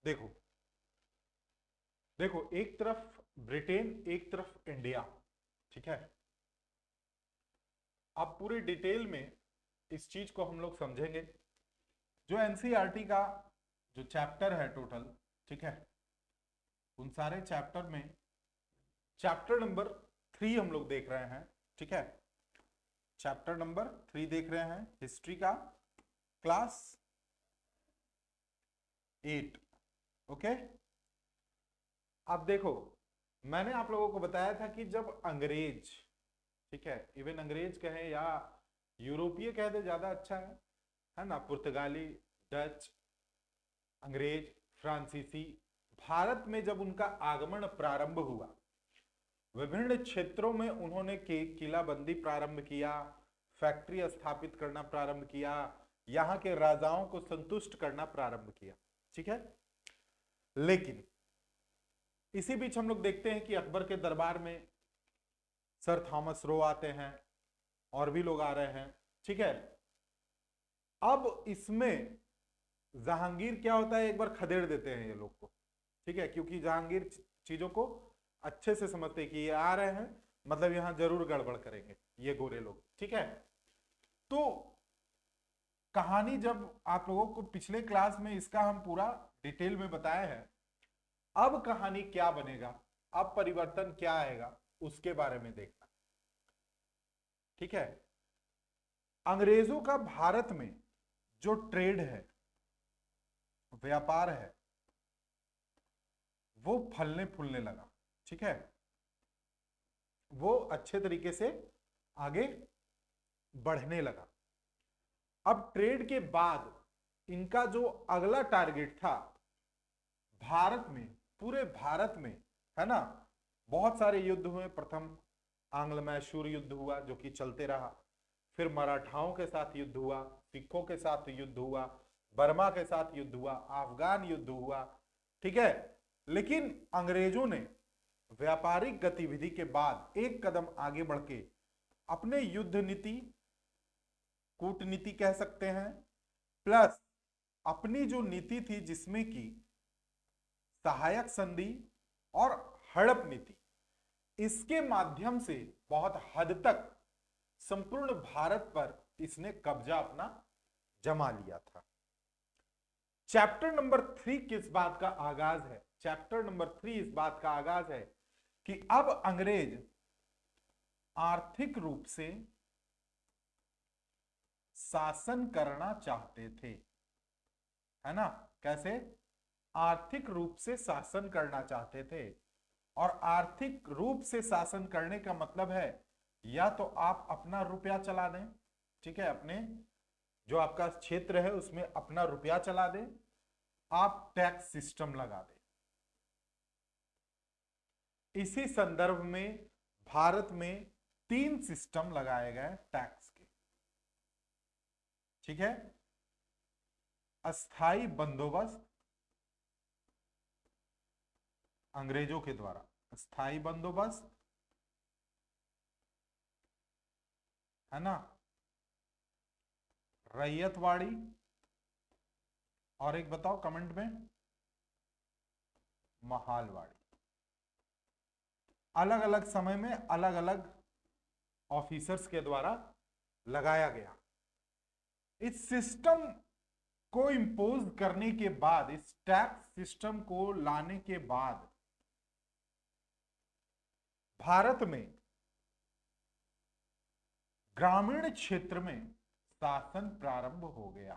देखो देखो, एक तरफ ब्रिटेन, एक तरफ इंडिया, ठीक है। अब पूरे डिटेल में इस चीज को हम लोग समझेंगे। जो एनसीईआरटी का जो चैप्टर है टोटल, ठीक है, उन सारे चैप्टर में चैप्टर नंबर 3 हम लोग देख रहे हैं, ठीक है। चैप्टर नंबर 3 देख रहे हैं, हिस्ट्री का, क्लास 8। ओके। अब देखो, मैंने आप लोगों को बताया था कि जब अंग्रेज, ठीक है, इवन अंग्रेज कहें या यूरोपीय कह दे ज्यादा अच्छा है ना, पुर्तगाली, डच, अंग्रेज, फ्रांसीसी, भारत में जब उनका आगमन प्रारंभ हुआ, विभिन्न क्षेत्रों में उन्होंने किलाबंदी प्रारंभ किया, फैक्ट्री स्थापित करना प्रारंभ किया, यहां के राजाओं को संतुष्ट करना प्रारंभ किया, ठीक है। लेकिन इसी बीच हम लोग देखते हैं कि अकबर के दरबार में सर थॉमस रो आते हैं, और भी लोग आ रहे हैं, ठीक है। अब इसमें जहांगीर क्या होता है, एक बार खदेड़ देते हैं ये लोग को, ठीक है, क्योंकि जहांगीर चीजों को अच्छे से समझते हैं कि ये आ रहे हैं, मतलब यहां जरूर गड़बड़ करेंगे ये गोरे लोग, ठीक है। तो कहानी जब आप लोगों को पिछले क्लास में इसका हम पूरा डिटेल में बताया है, अब कहानी क्या बनेगा, अब परिवर्तन क्या आएगा, उसके बारे में देखना, ठीक है। अंग्रेजों का भारत में जो ट्रेड है, व्यापार है, वो फलने फूलने लगा, ठीक है, वो अच्छे तरीके से आगे बढ़ने लगा। अब ट्रेड के बाद इनका जो अगला टारगेट था, भारत में, पूरे भारत में, है ना, बहुत सारे युद्ध हुए। प्रथम आंग्ल मैसूर युद्ध हुआ जो कि चलते रहा, फिर मराठाओं के साथ युद्ध हुआ, सिखों के साथ युद्ध हुआ, बर्मा के साथ युद्ध हुआ, अफगान युद्ध हुआ, ठीक है। लेकिन अंग्रेजों ने व्यापारिक गतिविधि के बाद एक कदम आगे बढ़ के अपने युद्ध नीति, कूटनीति कह सकते हैं, प्लस अपनी जो नीति थी जिसमें कि सहायक संधि और हड़प नीति, इसके माध्यम से बहुत हद तक संपूर्ण भारत पर इसने कब्जा अपना जमा लिया था। चैप्टर नंबर 3 किस बात का आगाज है, चैप्टर नंबर 3 इस बात का आगाज है कि अब अंग्रेज आर्थिक रूप से शासन करना चाहते थे, है ना। कैसे? आर्थिक रूप से शासन करना चाहते थे। और आर्थिक रूप से शासन करने का मतलब है या तो आप अपना रुपया चला दें, ठीक है, अपने जो आपका क्षेत्र है उसमें अपना रुपया चला दें, आप टैक्स सिस्टम लगा दें। इसी संदर्भ में भारत में 3 सिस्टम लगाए गए टैक्स के, ठीक है। अस्थाई बंदोबस्त अंग्रेजों के द्वारा, अस्थाई बंदोबस्त, है ना, रैयतवाड़ी, और एक बताओ कमेंट में, महालवाड़ी। अलग अलग समय में अलग अलग ऑफिसर्स के द्वारा लगाया गया। इस सिस्टम को इंपोज करने के बाद, इस टैक्स सिस्टम को लाने के बाद भारत में ग्रामीण क्षेत्र में शासन प्रारंभ हो गया।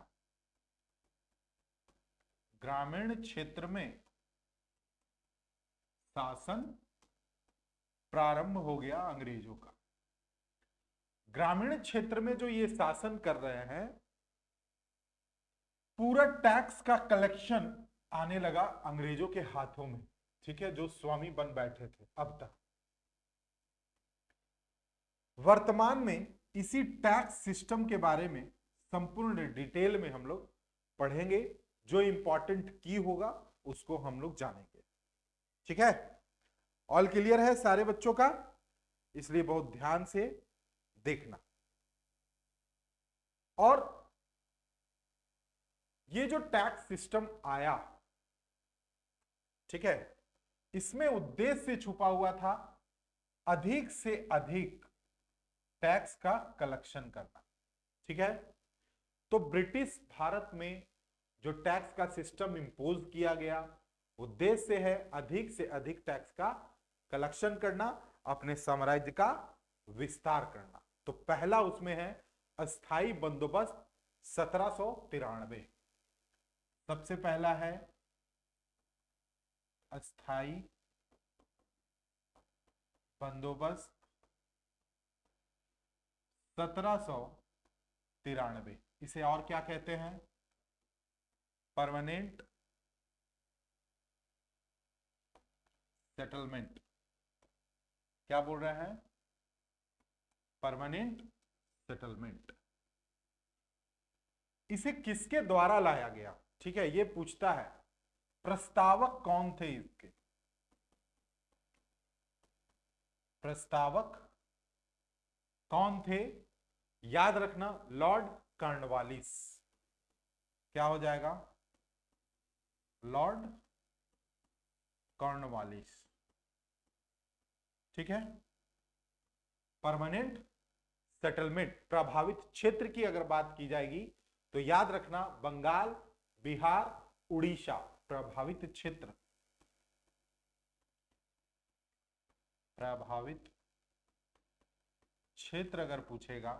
ग्रामीण क्षेत्र में शासन प्रारंभ हो गया अंग्रेजों का। ग्रामीण क्षेत्र में जो ये शासन कर रहे हैं, पूरा टैक्स का कलेक्शन आने लगा अंग्रेजों के हाथों में, ठीक है, जो स्वामी बन बैठे थे अब तक। वर्तमान में इसी टैक्स सिस्टम के बारे में संपूर्ण डिटेल में हम लोग पढ़ेंगे, जो इंपॉर्टेंट की होगा उसको हम लोग जानेंगे, ठीक है। ऑल क्लियर है सारे बच्चों का? इसलिए बहुत ध्यान से देखना। और ये जो टैक्स सिस्टम आया, ठीक है। इसमें उद्देश्य छुपा हुआ था अधिक से अधिक टैक्स का कलेक्शन करना। ठीक है। तो ब्रिटिश भारत में जो टैक्स का सिस्टम इंपोज किया गया, उद्देश्य है अधिक से अधिक टैक्स का कलेक्शन करना, अपने साम्राज्य का विस्तार करना। तो पहला उसमें है अस्थाई बंदोबस्त 1793। सबसे पहला है अस्थाई बंदोबस्त 1793। इसे और क्या कहते हैं? Permanent settlement. क्या बोल रहे हैं? Permanent settlement. इसे किसके द्वारा लाया गया? ठीक है, ये पूछता है। प्रस्तावक कौन थे इसके? प्रस्तावक कौन थे? याद रखना, लॉर्ड कॉर्नवालिस। क्या हो जाएगा? Lord Cornwallis. ठीक है। परमानेंट सेटलमेंट, प्रभावित क्षेत्र की अगर बात की जाएगी तो याद रखना बंगाल, बिहार, उड़ीसा प्रभावित क्षेत्र। प्रभावित क्षेत्र अगर पूछेगा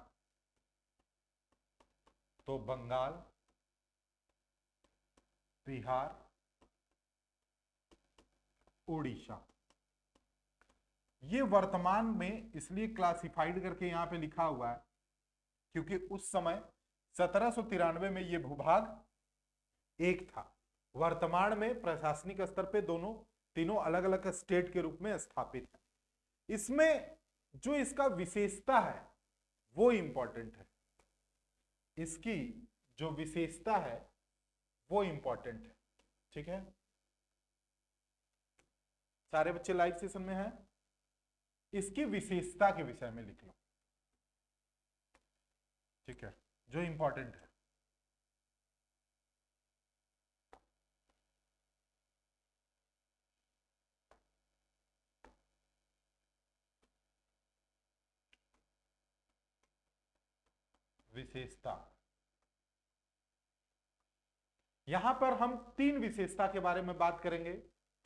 तो बंगाल, बिहार, उड़ीसा। ये वर्तमान में इसलिए क्लासिफाइड करके यहां पे लिखा हुआ है क्योंकि उस समय 1793 में ये भूभाग एक था। वर्तमान में प्रशासनिक स्तर पे दोनों तीनों अलग अलग स्टेट के रूप में स्थापित है। इसमें जो इसका विशेषता है वो इंपॉर्टेंट है। इसकी जो विशेषता है वो इंपॉर्टेंट है। ठीक है, सारे बच्चे लाइव सेशन में हैं। इसकी विशेषता के विषय में लिख लो। ठीक है, जो इंपॉर्टेंट है। विशेषता, यहां पर हम तीन विशेषता के बारे में बात करेंगे।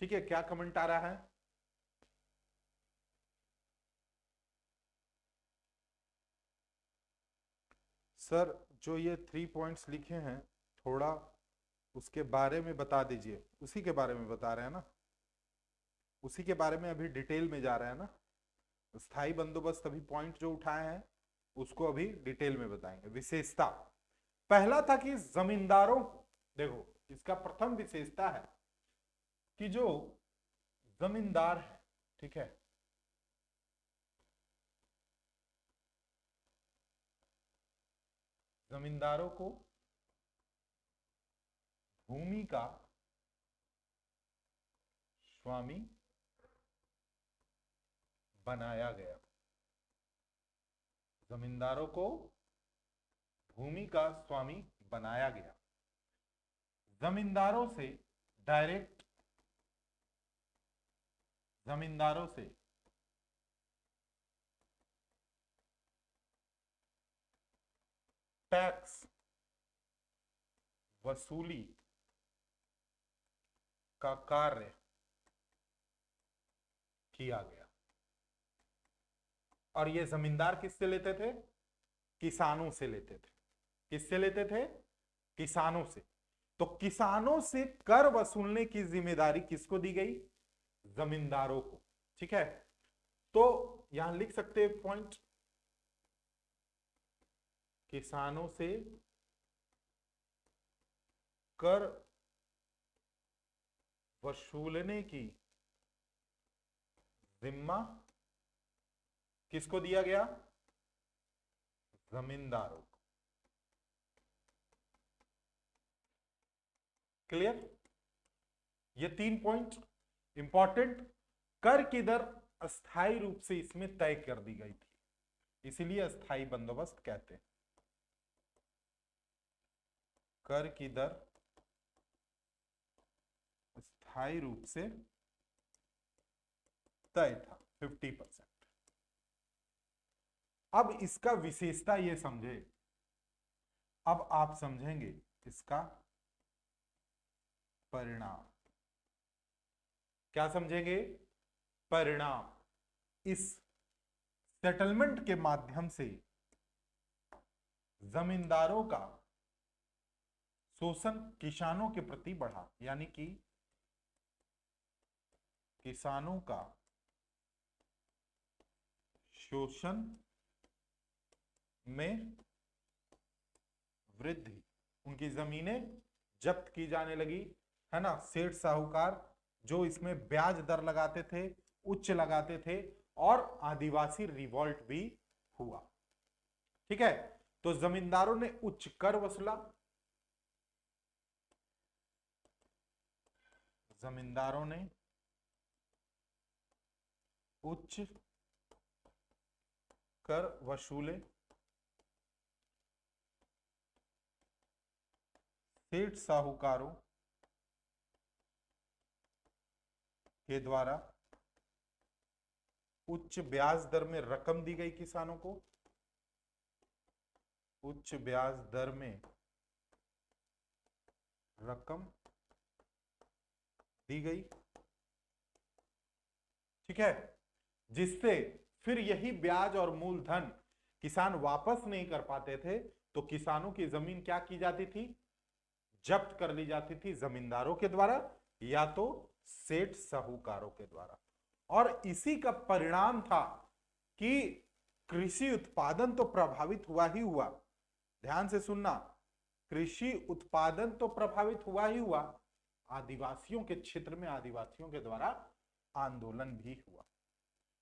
ठीक है, क्या कमेंट आ रहा है? सर जो ये 3 पॉइंट्स लिखे हैं थोड़ा उसके बारे में बता दीजिए। उसी के बारे में बता रहे हैं ना, उसी के बारे में अभी डिटेल में जा रहे हैं ना। स्थायी बंदोबस्त अभी पॉइंट जो उठाए हैं उसको अभी डिटेल में बताएंगे। विशेषता पहला था कि जमींदारों को, देखो इसका प्रथम विशेषता है कि जो जमींदार है, ठीक है, जमींदारों को भूमि का स्वामी बनाया गया। जमींदारों को भूमि का स्वामी बनाया गया। जमींदारों से डायरेक्ट, जमींदारों से टैक्स वसूली का कार्य किया गया। और ये जमींदार किससे लेते थे? किसानों से लेते थे। किससे लेते थे? किसानों से। तो किसानों से कर वसूलने की जिम्मेदारी किसको दी गई? जमींदारों को। ठीक है, तो यहां लिख सकते हैं पॉइंट, किसानों से कर वसूलने की जिम्मा किसको दिया गया? जमींदारों को। क्लियर? ये 3 पॉइंट इंपॉर्टेंट। कर की दर अस्थायी रूप से इसमें तय कर दी गई थी, इसीलिए अस्थायी बंदोबस्त कहते हैं। कर की दर स्थायी रूप से तय था 50%। अब इसका विशेषता ये समझे, अब आप समझेंगे इसका परिणाम। क्या समझेंगे? परिणाम। इस सेटलमेंट के माध्यम से जमींदारों का शोषण किसानों के प्रति बढ़ा, यानी कि किसानों का शोषण में वृद्धि, उनकी जमीनें जब्त की जाने लगी, है ना। सेठ साहूकार जो इसमें ब्याज दर लगाते थे, उच्च लगाते थे, और आदिवासी रिवॉल्ट भी हुआ। ठीक है, तो जमींदारों ने उच्च कर वसूला, जमींदारों ने उच्च कर वसूले, सेठ साहूकारों के द्वारा उच्च ब्याज दर में रकम दी गई किसानों को, उच्च ब्याज दर में रकम दी गई। ठीक है, जिससे फिर यही ब्याज और मूलधन किसान वापस नहीं कर पाते थे, तो किसानों की जमीन क्या की जाती थी? जब्त कर ली जाती थी जमींदारों के द्वारा या तो सेठ साहूकारों के द्वारा। और इसी का परिणाम था कि कृषि उत्पादन तो प्रभावित हुआ ही हुआ। ध्यान से सुनना, कृषि उत्पादन तो प्रभावित हुआ ही हुआ, आदिवासियों के क्षेत्र में आदिवासियों के द्वारा आंदोलन भी हुआ।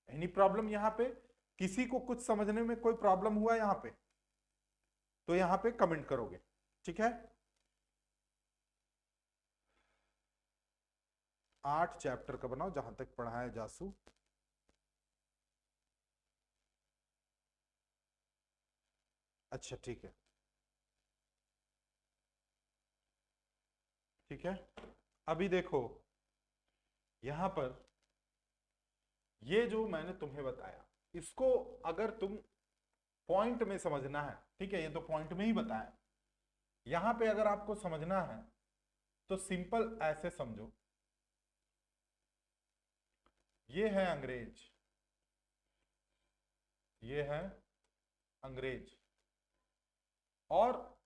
एनी प्रॉब्लम यहां पे? किसी को कुछ समझने में कोई प्रॉब्लम हुआ यहां पे? तो यहां पे कमेंट करोगे। ठीक है, 8 चैप्टर का बनाओ जहां तक पढ़ा है जासू। अच्छा ठीक है, ठीक है। अभी देखो यहां पर ये जो मैंने तुम्हें बताया, इसको अगर तुम पॉइंट में समझना है, ठीक है, ये तो पॉइंट में ही बताया, यहां पे अगर आपको समझना है तो सिंपल ऐसे समझो, ये है अंग्रेज, ये है अंग्रेज, और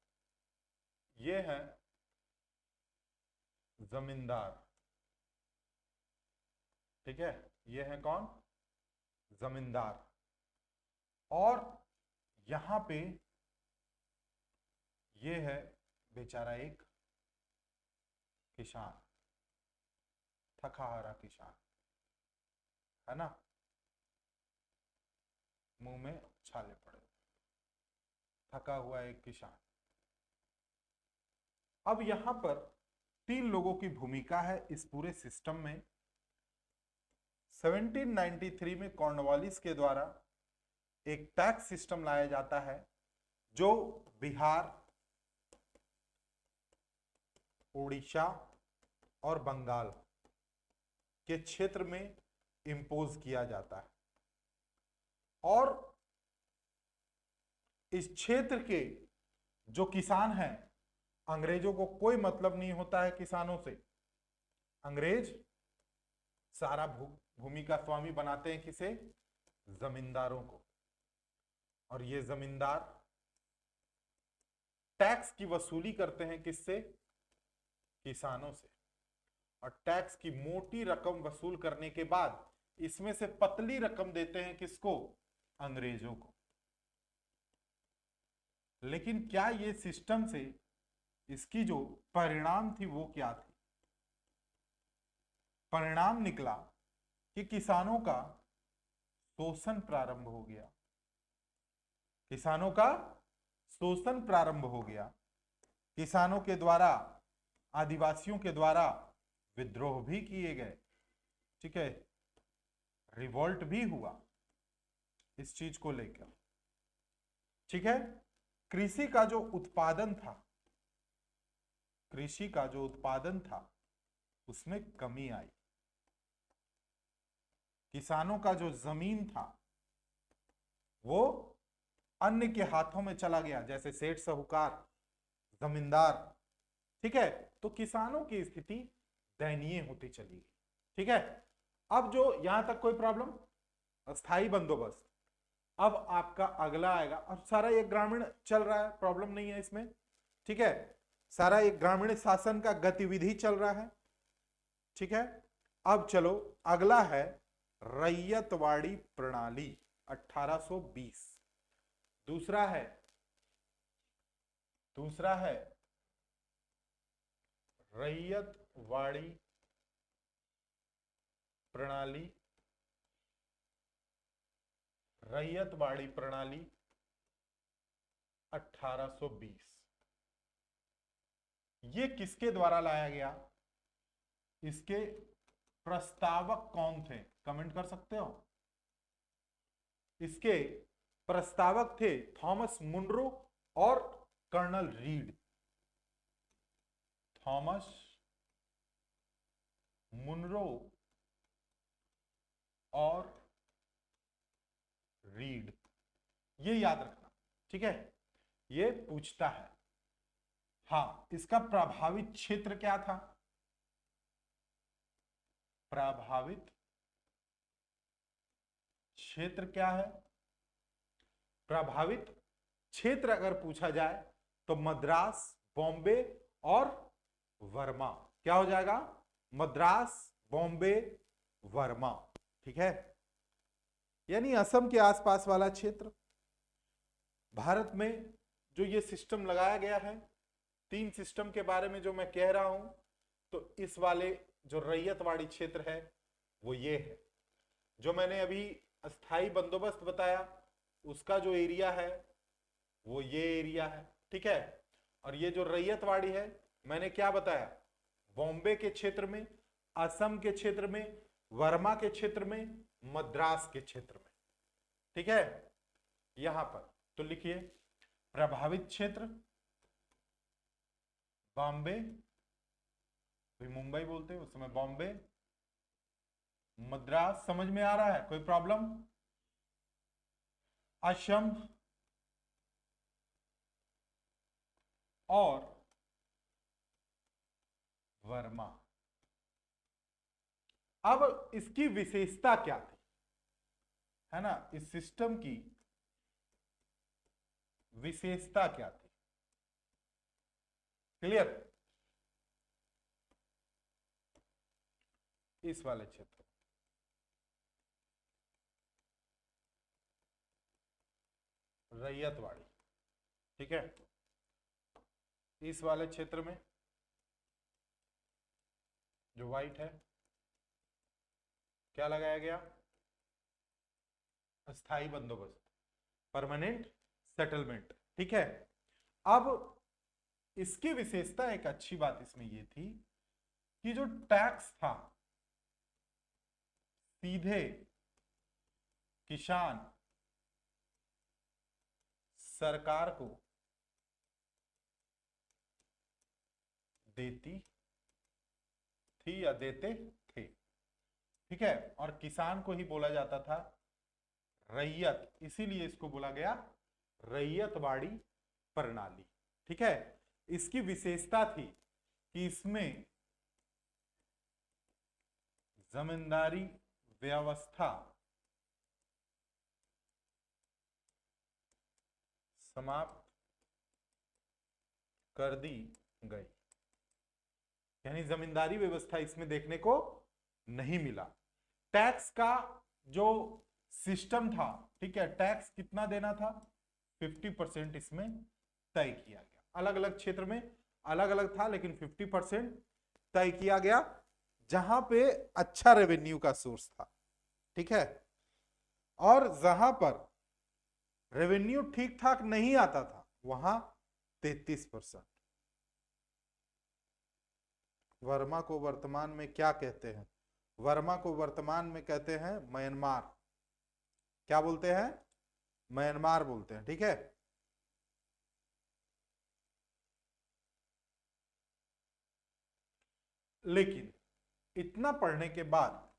ये है जमींदार। ठीक है, ये है कौन? जमींदार। और यहां पे ये है बेचारा एक किसान, थका हारा किसान, है ना, मुंह में छाले पड़े, थका हुआ एक किसान। अब यहां पर 3 लोगों की भूमिका है इस पूरे सिस्टम में। 1793 में कॉर्नवालिस के द्वारा एक टैक्स सिस्टम लाया जाता है जो बिहार, उड़ीसा और बंगाल के क्षेत्र में इंपोज किया जाता है। और इस क्षेत्र के जो किसान हैं, अंग्रेजों को कोई मतलब नहीं होता है किसानों से। अंग्रेज सारा भूमि का स्वामी बनाते हैं किसे? जमींदारों को। और ये जमींदार टैक्स की वसूली करते हैं किससे? किसानों से। और टैक्स की मोटी रकम वसूल करने के बाद इसमें से पतली रकम देते हैं किसको? अंग्रेजों को। लेकिन क्या ये सिस्टम से इसकी जो परिणाम थी वो क्या थी? परिणाम निकला कि किसानों का शोषण प्रारंभ हो गया, किसानों का शोषण प्रारंभ हो गया। किसानों के द्वारा, आदिवासियों के द्वारा विद्रोह भी किए गए, ठीक है, रिवॉल्ट भी हुआ इस चीज को लेकर। ठीक है, कृषि का जो उत्पादन था, कृषि का जो उत्पादन था उसमें कमी आई। किसानों का जो जमीन था वो अन्य के हाथों में चला गया, जैसे सेठ साहूकार, जमींदार। ठीक है, तो किसानों की स्थिति दयनीय होती चली गई। ठीक है, अब जो यहां तक कोई प्रॉब्लम, अस्थाई बंदोबस्त। अब आपका अगला आएगा, अब सारा ये ग्रामीण चल रहा है, प्रॉब्लम नहीं है इसमें। ठीक है, सारा एक ग्रामीण शासन का गतिविधि चल रहा है। ठीक है, अब चलो अगला है रैयतवाड़ी प्रणाली 1820। दूसरा है रैयतवाड़ी प्रणाली, रैयतवाड़ी प्रणाली 1820। ये किसके द्वारा लाया गया, इसके प्रस्तावक कौन थे, कमेंट कर सकते हो। इसके प्रस्तावक थे थॉमस मुनरो और कर्नल रीड। थॉमस मुनरो और रीड, ये याद रखना। ठीक है, ये पूछता है। हाँ, इसका प्रभावित क्षेत्र क्या था, प्रभावित क्षेत्र क्या है। प्रभावित क्षेत्र अगर पूछा जाए तो मद्रास, बॉम्बे और वर्मा। क्या हो जाएगा, मद्रास, बॉम्बे, वर्मा। ठीक है, यानी असम के आसपास वाला क्षेत्र। भारत में जो ये सिस्टम लगाया गया है, 3 सिस्टम के बारे में जो मैं कह रहा हूं, तो इस वाले जो रैयतवाड़ी क्षेत्र है वो ये है। जो मैंने अभी अस्थाई बंदोबस्त बताया, उसका जो एरिया है वो ये एरिया है। ठीक है, और ये जो रैयतवाड़ी है, मैंने क्या बताया, बॉम्बे के क्षेत्र में, असम के क्षेत्र में, वर्मा के क्षेत्र में, मद्रास के क्षेत्र में। ठीक है, यहां पर तो लिखिए प्रभावित क्षेत्र बॉम्बे, मुंबई बोलते हैं उस समय, बॉम्बे, मद्रास। समझ में आ रहा है, कोई प्रॉब्लम। असम और वर्मा। अब इसकी विशेषता क्या थी, है ना, इस सिस्टम की विशेषता क्या थी, क्लियर। इस वाले क्षेत्र, रैयतवाड़ी। ठीक है, इस वाले क्षेत्र में जो व्हाइट है, क्या लगाया गया, अस्थाई बंदोबस्त, परमानेंट सेटलमेंट। ठीक है, अब इसकी विशेषता, एक अच्छी बात इसमें यह थी कि जो टैक्स था सीधे किसान सरकार को देती थी या देते थे। ठीक है, और किसान को ही बोला जाता था रैयत, इसीलिए इसको बोला गया रैयतवाड़ी प्रणाली। ठीक है, इसकी विशेषता थी कि इसमें जमींदारी व्यवस्था समाप्त कर दी गई, यानी जमींदारी व्यवस्था इसमें देखने को नहीं मिला। टैक्स का जो सिस्टम था, ठीक है, टैक्स कितना देना था, 50% इसमें तय किया गया। अलग अलग क्षेत्र में अलग अलग था, लेकिन 50% तय किया गया, जहां पे अच्छा रेवेन्यू का सोर्स था। ठीक है, और जहां पर रेवेन्यू ठीक ठाक नहीं आता था वहां 33%। वर्मा को वर्तमान में क्या कहते हैं, वर्मा को वर्तमान में कहते हैं म्यांमार। क्या बोलते हैं, म्यांमार बोलते हैं। ठीक है, लेकिन इतना पढ़ने के बाद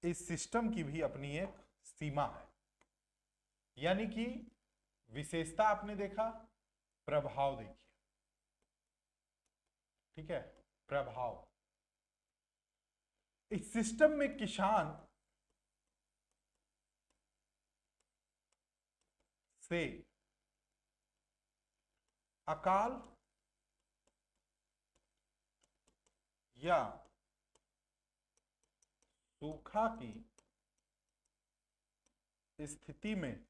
इस सिस्टम की भी अपनी एक सीमा है, यानी कि विशेषता आपने देखा, प्रभाव देखिए, ठीक है, प्रभाव। इस सिस्टम में किसान से अकाल या सूखा की स्थिति में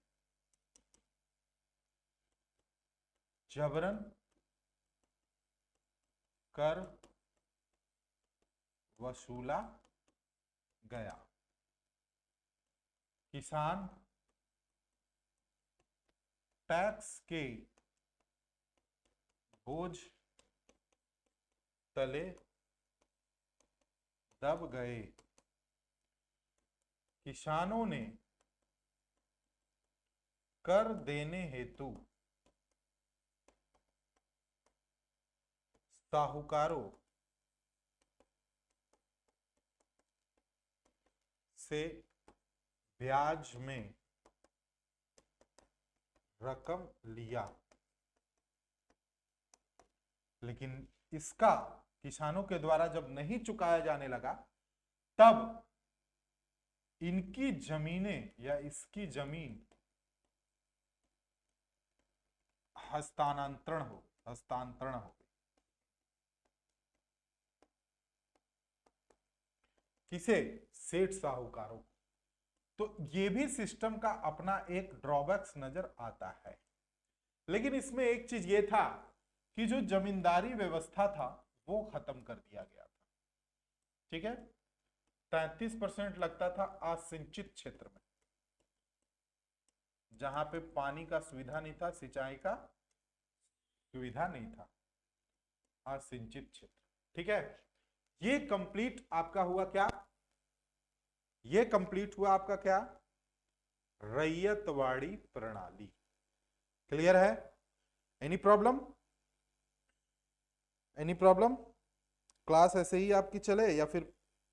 जबरन कर वसूला गया। किसान टैक्स के बोझ तले दब गए। किसानों ने कर देने हेतु साहूकारों से ब्याज में रकम लिया, लेकिन इसका किसानों के द्वारा जब नहीं चुकाया जाने लगा, तब इनकी जमीनें या इसकी जमीन हस्तांतरण हो गई। किसे? सेठ साहूकारों को। तो ये भी सिस्टम का अपना एक ड्रॉबैक्स नजर आता है, लेकिन इसमें एक चीज ये था कि जो जमींदारी व्यवस्था था वो खत्म कर दिया गया था, ठीक है। 33% लगता था असिंचित क्षेत्र में, जहां पे पानी का सुविधा नहीं था, सिंचाई का सुविधा नहीं था, असिंचित क्षेत्र, ठीक है। ये कंप्लीट आपका हुआ क्या? ये कंप्लीट हुआ आपका क्या? रैयतवाड़ी प्रणाली। क्लियर है? Any problem? Any problem? Class ऐसे ही आपकी चले या फिर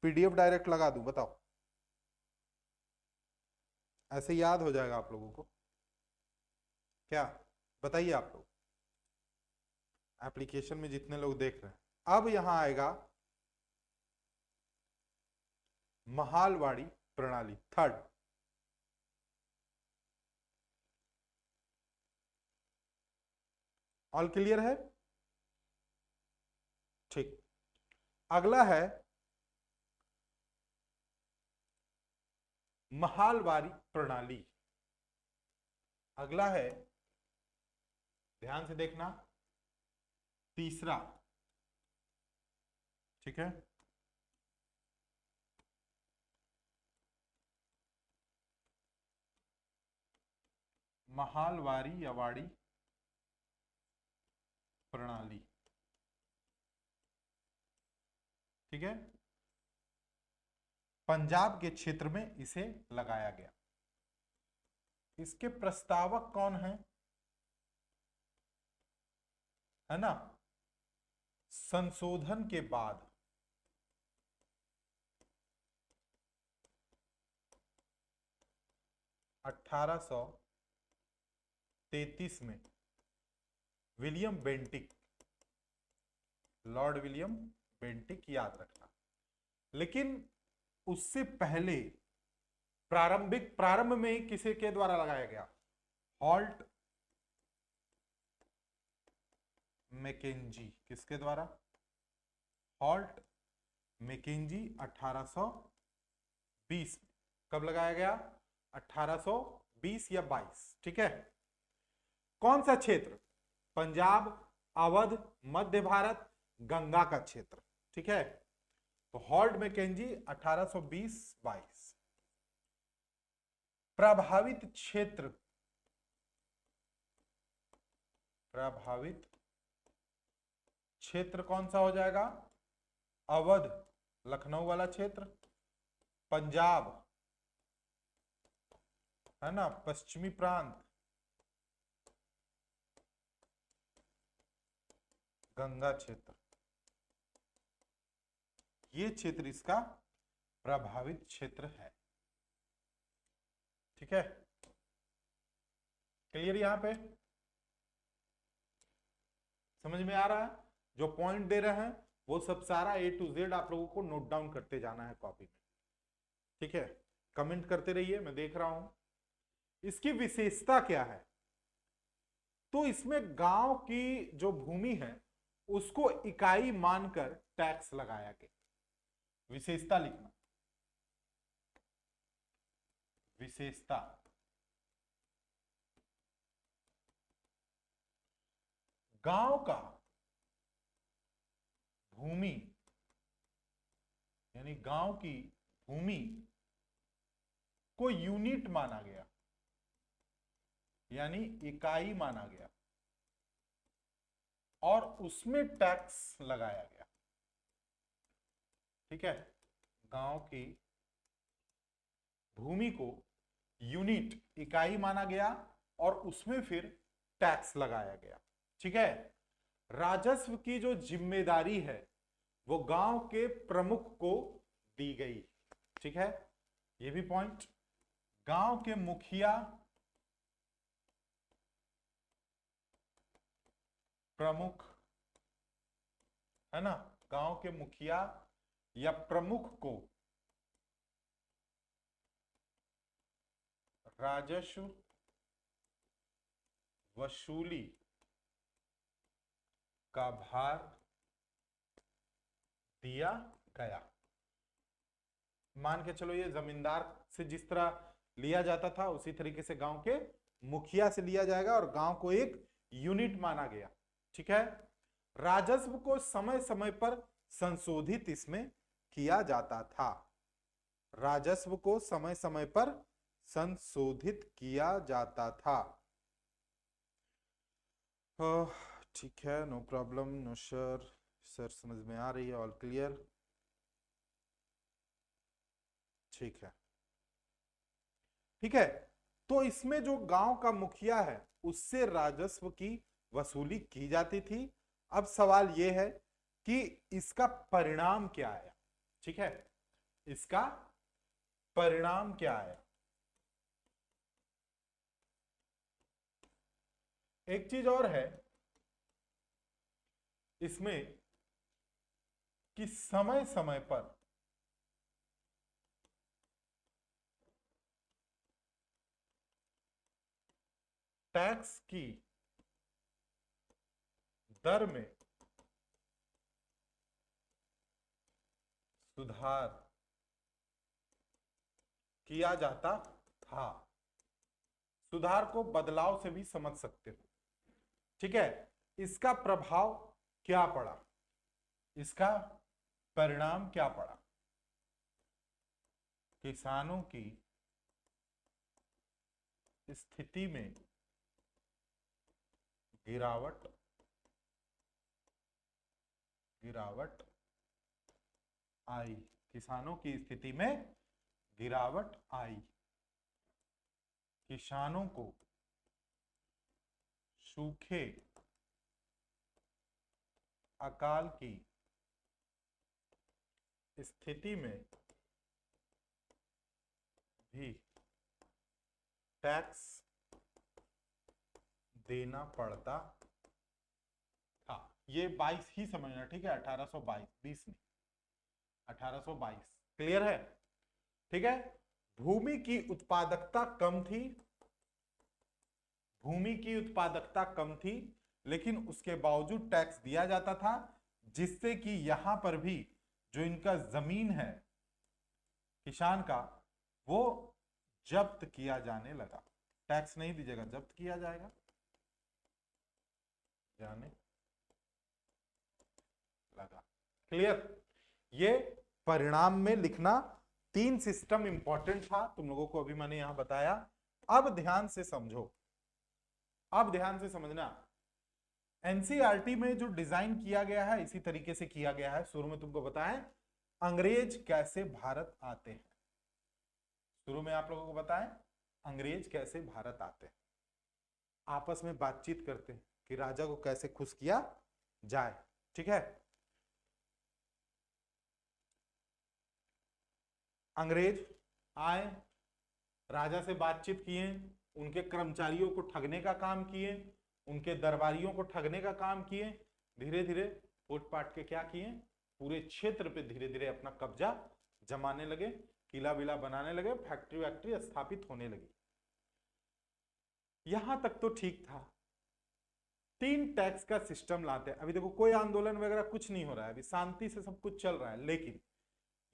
पीडीएफ डायरेक्ट लगा दूं? बताओ, ऐसे याद हो जाएगा आप लोगों को क्या? बताइए आप लोग, एप्लीकेशन में जितने लोग देख रहे हैं। अब यहां आएगा महालवाड़ी प्रणाली, थर्ड। ऑल क्लियर है? ठीक। अगला है महालवाड़ी प्रणाली। अगला है, ध्यान से देखना, तीसरा, ठीक है। महालवाड़ी या वाड़ी प्रणाली, ठीक है। पंजाब के क्षेत्र में इसे लगाया गया। इसके प्रस्तावक कौन है ना? संशोधन के बाद 1833 में William Bentinck, Lord William Bentinck, याद रखना। लेकिन उससे पहले प्रारंभ में किसे के द्वारा लगाया गया? Holt Mackenzie. किसके द्वारा? Holt Mackenzie 1820। कब लगाया गया? 1820 या 22, ठीक है। कौन सा क्षेत्र? पंजाब, अवध, मध्य भारत, गंगा का क्षेत्र, ठीक है। तो हॉल्ट मैकेंजी 1820-22। प्रभावित क्षेत्र, प्रभावित क्षेत्र कौन सा हो जाएगा? अवध, लखनऊ वाला क्षेत्र, पंजाब है ना, पश्चिमी प्रांत, गंगा क्षेत्र। ये क्षेत्र इसका प्रभावित क्षेत्र है। ठीक है, क्लियर? यहां पे समझ में आ रहा है? जो पॉइंट दे रहे हैं वो सब सारा A to Z आप लोगों को नोट डाउन करते जाना है कॉपी में। ठीक है, कमेंट करते रहिए, मैं देख रहा हूं। इसकी विशेषता क्या है? तो इसमें गांव की जो भूमि है उसको इकाई मानकर टैक्स लगाया गया। विशेषता लिखना, विशेषता। गांव का भूमि यानी गांव की भूमि को यूनिट माना गया, यानी इकाई माना गया और उसमें टैक्स लगाया गया। ठीक है, गांव की भूमि को यूनिट इकाई माना गया और उसमें फिर टैक्स लगाया गया। ठीक है, राजस्व की जो जिम्मेदारी है वो गांव के प्रमुख को दी गई। ठीक है, ये भी पॉइंट, गांव के मुखिया प्रमुख, है ना, गांव के मुखिया या प्रमुख को राजस्व वसूली का भार दिया गया। मान के चलो ये जमींदार से जिस तरह लिया जाता था उसी तरीके से गांव के मुखिया से लिया जाएगा और गांव को एक यूनिट माना गया। ठीक है, राजस्व को समय समय पर संशोधित इसमें किया जाता था। राजस्व को समय समय पर संशोधित किया जाता था। ठीक है, no problem, no sir. Sir समझ में आ रही है? All clear? ठीक है, ठीक है। तो इसमें जो गांव का मुखिया है उससे राजस्व की वसूली की जाती थी। अब सवाल यह है कि इसका परिणाम क्या आया। ठीक है, इसका परिणाम क्या आया? एक चीज और है इसमें कि समय समय पर टैक्स की दर में सुधार किया जाता था। सुधार को बदलाव से भी समझ सकते हो। ठीक है, इसका प्रभाव क्या पड़ा, इसका परिणाम क्या पड़ा? किसानों की स्थिति में गिरावट आई। किसानों की स्थिति में गिरावट आई। किसानों को सूखे, अकाल की स्थिति में भी टैक्स देना पड़ता था। ये 22 ही समझना, ठीक है, 1822, 20 नहीं, 1822। क्लियर है? ठीक है, भूमि की उत्पादकता कम थी, भूमि की उत्पादकता कम थी, लेकिन उसके बावजूद टैक्स दिया जाता था, जिससे कि यहां पर भी जो इनका जमीन है किसान का वो जब्त किया जाने लगा। टैक्स नहीं दीजिएगा, जब्त किया जाएगा, जाने लगा। क्लियर? ये परिणाम में लिखना 3 सिस्टम इंपॉर्टेंट था, तुम लोगों को अभी मैंने यहां बताया। अब ध्यान से समझो, अब ध्यान से समझना। एनसीईआरटी में जो डिजाइन किया गया है इसी तरीके से किया गया है। शुरू में तुमको बताएं अंग्रेज कैसे भारत आते हैं। शुरू में आप लोगों को बताएं अंग्रेज कैसे भारत आते हैं। आपस में बातचीत करते हैं कि राजा को कैसे खुश किया जाए। ठीक है, अंग्रेज आए, राजा से बातचीत किए, उनके कर्मचारियों को ठगने का काम किए, उनके दरबारियों को ठगने का काम किए, धीरे धीरे फूट पाट के क्या किए, पूरे क्षेत्र पे धीरे धीरे अपना कब्जा जमाने लगे, किला विला बनाने लगे, फैक्ट्री वैक्ट्री स्थापित होने लगी। यहां तक तो ठीक था। 3 टैक्स का सिस्टम लाते हैं। अभी देखो कोई आंदोलन वगैरह कुछ नहीं हो रहा है, अभी शांति से सब कुछ चल रहा है, लेकिन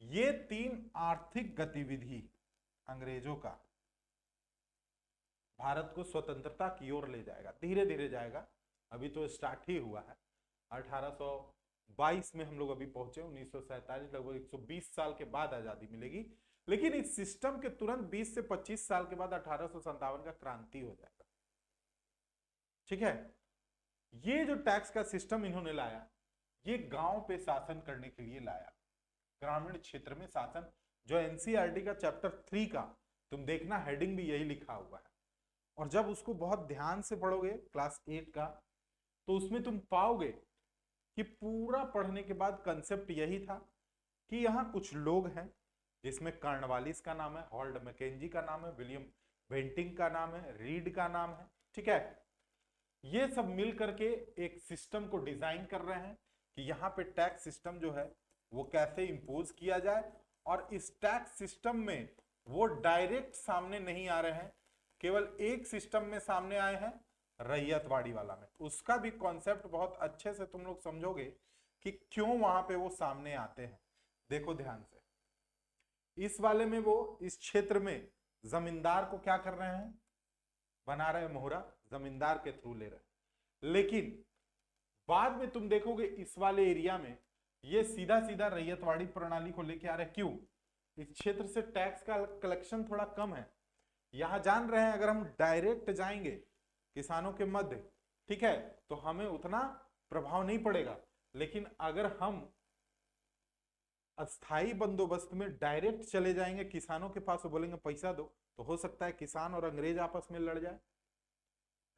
ये 3 आर्थिक गतिविधि अंग्रेजों का भारत को स्वतंत्रता की ओर ले जाएगा, धीरे धीरे जाएगा। अभी तो स्टार्ट ही हुआ है। 1822 में हम लोग अभी पहुंचे, 1947, लगभग 120 साल के बाद आजादी मिलेगी। लेकिन इस सिस्टम के तुरंत 20 से 25 साल के बाद 1857 का क्रांति हो जाएगा। ठीक है, ये जो टैक्स का सिस्टम इन्होंने लाया, ये गांव पे शासन करने के लिए लाया, ग्रामीण क्षेत्र में शासन। जो एनसीईआरटी का चैप्टर 3 का तुम देखना, हेडिंग भी यही लिखा हुआ है। और जब उसको बहुत ध्यान से पढ़ोगे क्लास 8 का, तो उसमें तुम पाओगे कि पूरा पढ़ने के बाद कंसेप्ट यही था कि यहां कुछ लोग हैं, जिसमें कार्नवालिस का नाम है, हॉल्ड मैकेंजी का नाम है, विलियम बेंटिंग का नाम है, रीड का नाम है। ठीक है, ये सब मिल करके एक सिस्टम को डिजाइन कर रहे हैं कि यहाँ पे टैक्स सिस्टम जो है वो कैसे इंपोज किया जाए। और इस टैक्स सिस्टम में वो डायरेक्ट सामने नहीं आ रहे हैं, केवल एक सिस्टम में सामने आए हैं, रैयतवाड़ी वाला में। उसका भी कॉन्सेप्ट बहुत अच्छे से तुम लोग समझोगे कि क्यों वहां पे वो सामने आते हैं। देखो ध्यान से, इस वाले में वो इस क्षेत्र में जमींदार को क्या कर रहे हैं, बना रहे मोहरा, जमींदार के थ्रू ले रहे। लेकिन बाद में तुम देखोगे इस वाले एरिया में ये सीधा सीधा रैयतवाड़ी प्रणाली को लेके आ रहे। क्यों? इस क्षेत्र से टैक्स का कलेक्शन थोड़ा कम है। यहां जान रहे हैं अगर हम डायरेक्ट जाएंगे किसानों के मध्य, ठीक है, तो हमें उतना प्रभाव नहीं पड़ेगा। लेकिन अगर हम अस्थाई बंदोबस्त में डायरेक्ट चले जाएंगे किसानों के पास, बोलेंगे पैसा दो, तो हो सकता है किसान और अंग्रेज आपस में लड़ जाए,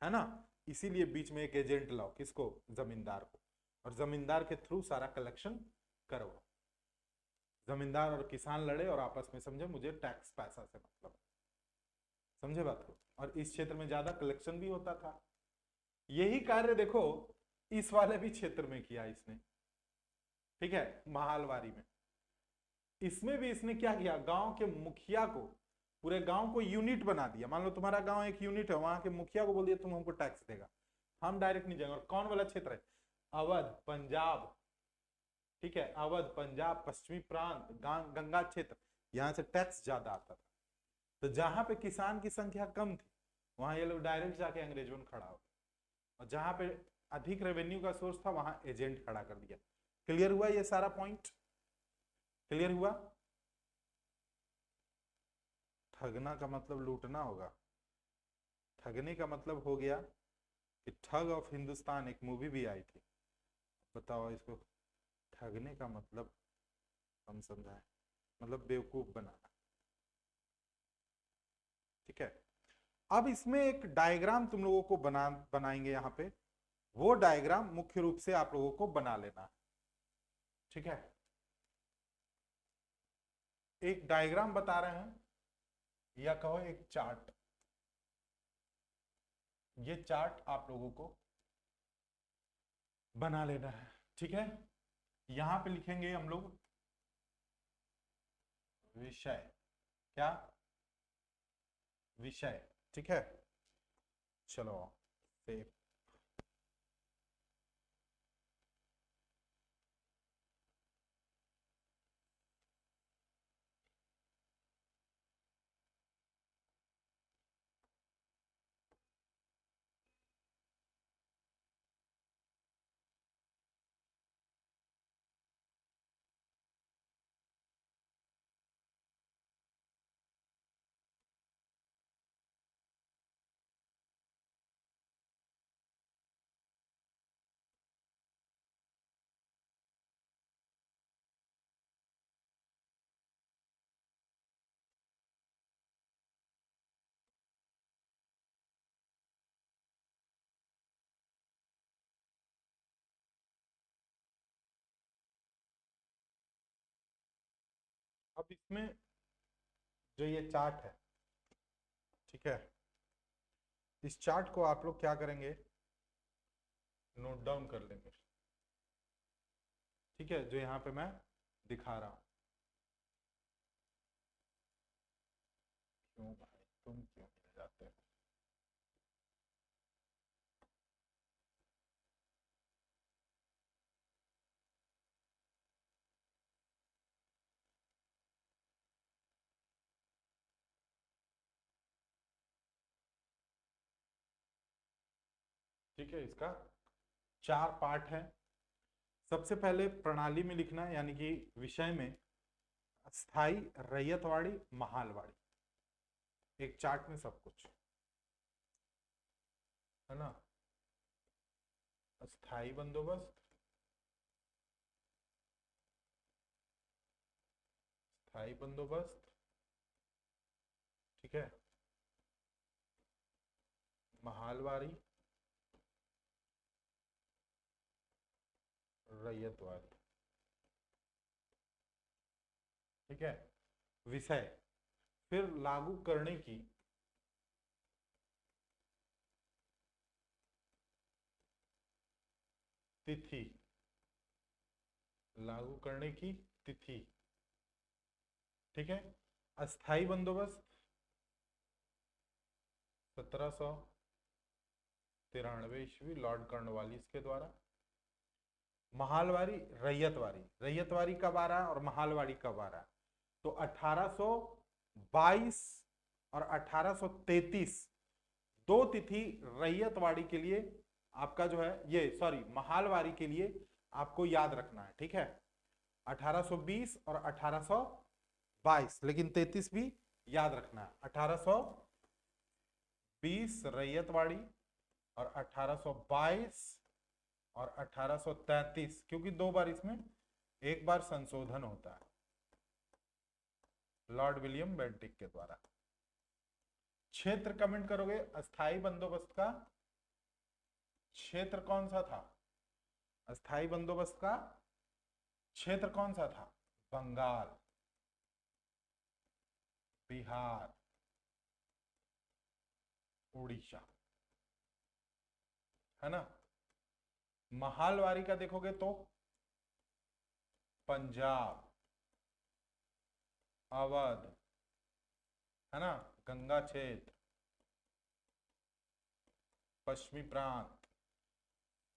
है ना। इसीलिए बीच में एक एजेंट लाओ, किसको, जमींदार को, और जमींदार के थ्रू सारा कलेक्शन करो। जमींदार और किसान लड़े और आपस में समझे मुझे टैक्स पैसा से मतलब, समझे बात को। और इस क्षेत्र में ज्यादा कलेक्शन भी होता था। यही कार्य देखो इस वाले भी क्षेत्र में किया इसने, ठीक है, महालवारी में। इसमें भी इसने क्या किया, गांव के मुखिया को, पूरे गांव को यूनिट बना दिया। मान लो तुम्हारा गांव एक यूनिट है, वहां के मुखिया को बोल दिया तुम हमको टैक्स देगा, हम डायरेक्ट नहीं जाएंगे। और कौन वाला क्षेत्र है, अवध पंजाब, ठीक है, अवध पंजाब पश्चिमी प्रांत गंगा क्षेत्र, यहां से टैक्स ज्यादा आता था। तो जहां पे किसान की संख्या कम थी वहां ये लोग डायरेक्ट जाके अंग्रेजों में खड़ा हो, और जहां पे अधिक रेवेन्यू का सोर्स था वहां एजेंट खड़ा कर दिया। क्लियर हुआ ये सारा पॉइंट? क्लियर हुआ? ठगना का मतलब लूटना होगा। ठगने का मतलब हो गया कि ठग ऑफ हिंदुस्तान एक मूवी भी आई थी, बताओ इसको। ठगने का मतलब हम समझाएं, मतलब बेवकूफ बनाना। ठीक है, अब इसमें एक डायग्राम तुम लोगों को बनाएंगे यहां पे। वो डायग्राम मुख्य रूप से आप लोगों को बना लेना है। ठीक है, एक डायग्राम बता रहे हैं, या कहो एक चार्ट। ये चार्ट आप लोगों को बना लेना है। ठीक है, यहां पे लिखेंगे हम लोग विषय, क्या विषय, ठीक है। चलो सेव, अब इसमें जो ये चार्ट है, ठीक है, इस चार्ट को आप लोग क्या करेंगे, नोट डाउन कर लेंगे, ठीक है, जो यहां पे मैं दिखा रहा हूं। क्यों भाई तुम क्यों मिल जाते हो? ठीक है, इसका 4 पार्ट है। सबसे पहले प्रणाली में लिखना है, यानी कि विषय में स्थाई, रैयतवाड़ी, महालवाड़ी, एक चार्ट में सब कुछ है ना। स्थाई बंदोबस्त, स्थाई बंदोबस्त, ठीक है, महालवाड़ी, रैयतवाड़ी, ठीक है, विषय, फिर लागू करने की तिथि, लागू करने की तिथि, ठीक है, अस्थाई बंदोबस्त 1793 ईस्वी लॉर्ड कॉर्नवालिस के द्वारा। महालवाड़ी, रैयतवाड़ी, रैयतवाड़ी कब आ रहा है और महालवाड़ी कब आ रहा है, तो 1822 और 1833 दो तिथि रैयतवाड़ी के लिए आपका जो है, ये सॉरी महालवाड़ी के लिए आपको याद रखना है, ठीक है, 1820 और 1822, लेकिन 33 भी याद रखना है। 1820 रैयतवाड़ी और 1822 और 1833, क्योंकि 2 बार इसमें एक बार संशोधन होता है लॉर्ड विलियम बेंटिक के द्वारा। क्षेत्र कमेंट करोगे, अस्थाई बंदोबस्त का क्षेत्र कौन सा था, अस्थाई बंदोबस्त का क्षेत्र कौन सा था, बंगाल, बिहार, उड़ीसा, है ना। महालवाड़ी का देखोगे तो पंजाब, अवध, है ना, गंगा क्षेत्र, पश्चिमी प्रांत,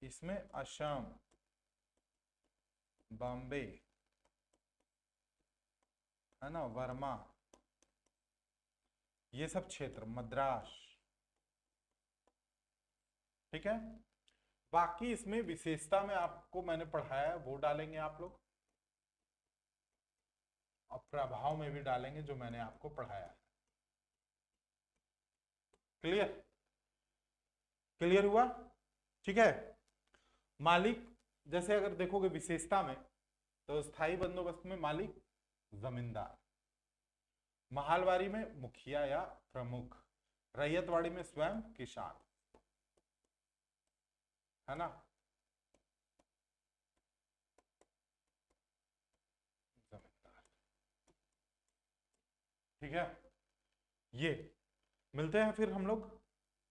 इसमें असम, बॉम्बे, है ना, वर्मा, ये सब क्षेत्र, मद्रास, ठीक है। बाकी इसमें विशेषता में आपको मैंने पढ़ाया है वो डालेंगे आप लोग, और प्रभाव में भी डालेंगे जो मैंने आपको पढ़ाया है। क्लियर, क्लियर हुआ, ठीक है। मालिक, जैसे अगर देखोगे विशेषता में, तो स्थायी बंदोबस्त में मालिक जमींदार, महालवाड़ी में मुखिया या प्रमुख, रैयतवाड़ी में स्वयं किसान, है ना, जमींदार, ठीक है। ये मिलते हैं फिर हम लोग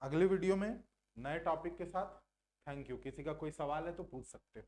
अगले वीडियो में नए टॉपिक के साथ। Thank you. किसी का कोई सवाल है तो पूछ सकते हो।